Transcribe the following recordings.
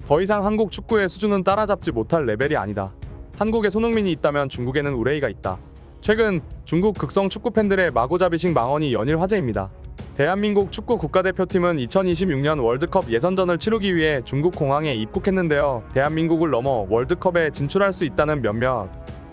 더 이상 한국 축구의 수준은 따라잡지 못할 레벨이 아니다. 한국에 손흥민이 있다면 중국에는 우레이가 있다. 최근 중국 극성 축구 팬들의 마구잡이식 망언이 연일 화제입니다. 대한민국 축구 국가대표팀은 2026년 월드컵 예선전을 치르기 위해 중국 공항에 입국했는데요. 대한민국을 넘어 월드컵에 진출할 수 있다는 몇몇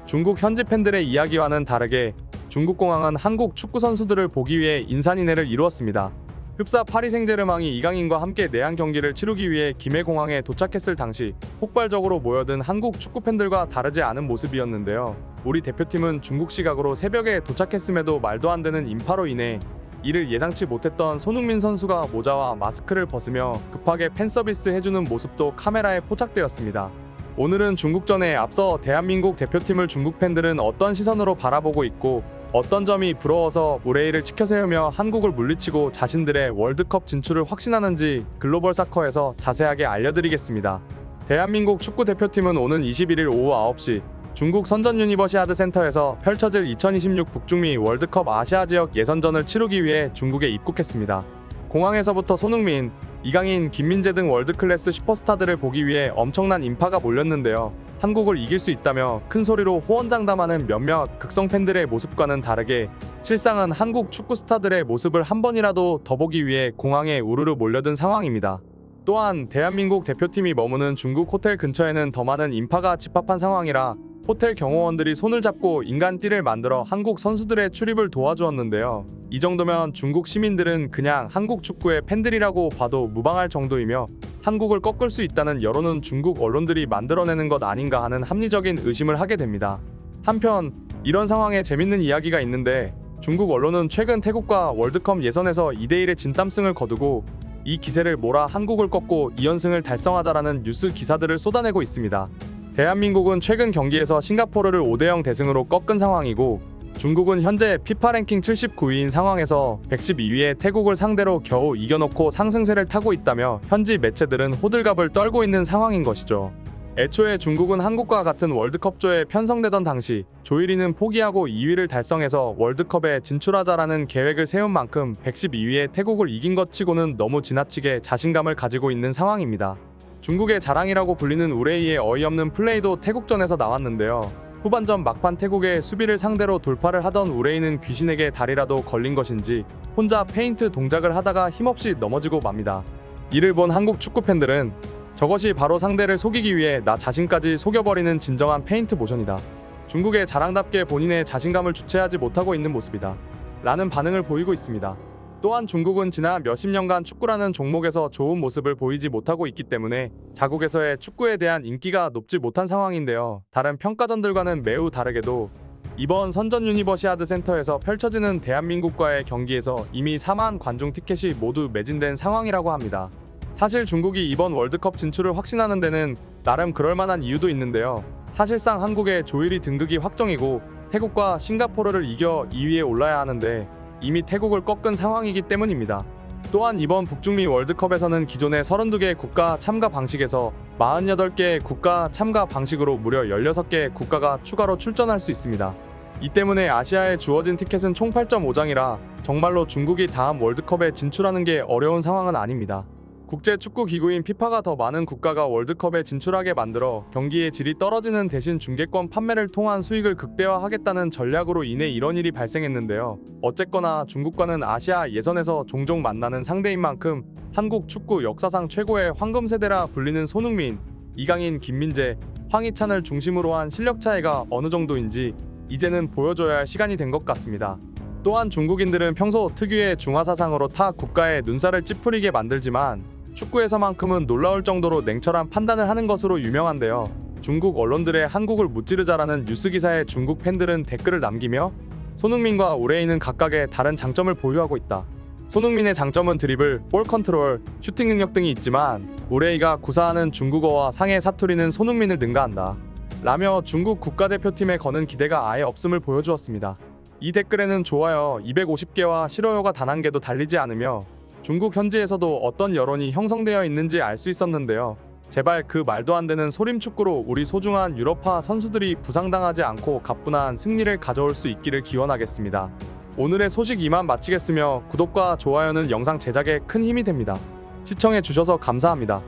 중국 현지 팬들의 이야기와는 다르게 중국 공항은 한국 축구 선수들을 보기 위해 인산인해를 이루었습니다. 흡사 파리 생제르맹이 이강인과 함께 내한 경기를 치르기 위해 김해 공항에 도착했을 당시 폭발적으로 모여든 한국 축구 팬들과 다르지 않은 모습이었는데요. 우리 대표팀은 중국 시각으로 새벽에 도착했음에도 말도 안 되는 인파로 인해 이를 예상치 못했던 손흥민 선수가 모자와 마스크를 벗으며 급하게 팬서비스 해주는 모습도 카메라에 포착되었습니다. 오늘은 중국전에 앞서 대한민국 대표팀을 중국 팬들은 어떤 시선으로 바라보고 있고 어떤 점이 부러워서 우레이를 치켜 세우며 한국을 물리치고 자신들의 월드컵 진출을 확신하는지 글로벌 사커에서 자세하게 알려드리겠습니다. 대한민국 축구 대표팀은 오는 21일 오후 9시 중국 선전 유니버시아드 센터에서 펼쳐질 2026 북중미 월드컵 아시아 지역 예선전을 치르기 위해 중국에 입국했습니다. 공항에서부터 손흥민, 이강인, 김민재 등 월드클래스 슈퍼스타들을 보기 위해 엄청난 인파가 몰렸는데요. 한국을 이길 수 있다며 큰 소리로 호언장담하는 몇몇 극성 팬들의 모습과는 다르게 실상은 한국 축구 스타들의 모습을 한 번이라도 더 보기 위해 공항에 우르르 몰려든 상황입니다. 또한 대한민국 대표팀이 머무는 중국 호텔 근처에는 더 많은 인파가 집합한 상황이라 호텔 경호원들이 손을 잡고 인간띠를 만들어 한국 선수들의 출입을 도와주었는데요. 이 정도면 중국 시민들은 그냥 한국 축구의 팬들이라고 봐도 무방할 정도이며 한국을 꺾을 수 있다는 여론은 중국 언론들이 만들어내는 것 아닌가 하는 합리적인 의심을 하게 됩니다. 한편 이런 상황에 재밌는 이야기가 있는데 중국 언론은 최근 태국과 월드컵 예선에서 2대1의 진땀승을 거두고 이 기세를 몰아 한국을 꺾고 2연승을 달성하자라는 뉴스 기사들을 쏟아내고 있습니다. 대한민국은 최근 경기에서 싱가포르를 5대0 대승으로 꺾은 상황이고 중국은 현재 피파 랭킹 79위인 상황에서 112위의 태국을 상대로 겨우 이겨놓고 상승세를 타고 있다며 현지 매체들은 호들갑을 떨고 있는 상황인 것이죠. 애초에 중국은 한국과 같은 월드컵조에 편성되던 당시 조일이는 포기하고 2위를 달성해서 월드컵에 진출하자라는 계획을 세운 만큼 112위의 태국을 이긴 것 치고는 너무 지나치게 자신감을 가지고 있는 상황입니다. 중국의 자랑이라고 불리는 우레이의 어이없는 플레이도 태국전에서 나왔는데요. 후반전 막판 태국의 수비를 상대로 돌파를 하던 우레이는 귀신에게 다리라도 걸린 것인지 혼자 페인트 동작을 하다가 힘없이 넘어지고 맙니다. 이를 본 한국 축구 팬들은 저것이 바로 상대를 속이기 위해 나 자신까지 속여버리는 진정한 페인트 모션이다. 중국의 자랑답게 본인의 자신감을 주체하지 못하고 있는 모습이다. 라는 반응을 보이고 있습니다. 또한 중국은 지난 몇십 년간 축구라는 종목에서 좋은 모습을 보이지 못하고 있기 때문에 자국에서의 축구에 대한 인기가 높지 못한 상황인데요. 다른 평가전들과는 매우 다르게도 이번 선전 유니버시아드 센터에서 펼쳐지는 대한민국과의 경기에서 이미 4만 관중 티켓이 모두 매진된 상황이라고 합니다. 사실 중국이 이번 월드컵 진출을 확신하는 데는 나름 그럴만한 이유도 있는데요. 사실상 한국의 조1위 등극이 확정이고 태국과 싱가포르를 이겨 2위에 올라야 하는데 이미 태국을 꺾은 상황이기 때문입니다. 또한 이번 북중미 월드컵에서는 기존의 32개 국가 참가 방식에서 48개의 국가 참가 방식으로 무려 16개의 국가가 추가로 출전할 수 있습니다. 이 때문에 아시아에 주어진 티켓은 총 8.5장이라 정말로 중국이 다음 월드컵에 진출하는 게 어려운 상황은 아닙니다. 국제축구기구인 피파가 더 많은 국가가 월드컵에 진출하게 만들어 경기의 질이 떨어지는 대신 중계권 판매를 통한 수익을 극대화하겠다는 전략으로 인해 이런 일이 발생했는데요. 어쨌거나 중국과는 아시아 예선에서 종종 만나는 상대인 만큼 한국 축구 역사상 최고의 황금 세대라 불리는 손흥민, 이강인, 김민재, 황희찬을 중심으로 한 실력 차이가 어느 정도인지 이제는 보여줘야 할 시간이 된 것 같습니다. 또한 중국인들은 평소 특유의 중화사상으로 타 국가의 눈살을 찌푸리게 만들지만 축구에서만큼은 놀라울 정도로 냉철한 판단을 하는 것으로 유명한데요. 중국 언론들의 한국을 무찌르자라는 뉴스 기사에 중국 팬들은 댓글을 남기며 손흥민과 우레이는 각각의 다른 장점을 보유하고 있다. 손흥민의 장점은 드리블, 볼 컨트롤, 슈팅 능력 등이 있지만 우레이가 구사하는 중국어와 상해 사투리는 손흥민을 능가한다. 라며 중국 국가대표팀에 거는 기대가 아예 없음을 보여주었습니다. 이 댓글에는 좋아요 250개와 싫어요가 단 한 개도 달리지 않으며 중국 현지에서도 어떤 여론이 형성되어 있는지 알 수 있었는데요. 제발 그 말도 안 되는 소림축구로 우리 소중한 유럽파 선수들이 부상당하지 않고 가뿐한 승리를 가져올 수 있기를 기원하겠습니다. 오늘의 소식 이만 마치겠으며 구독과 좋아요는 영상 제작에 큰 힘이 됩니다. 시청해주셔서 감사합니다.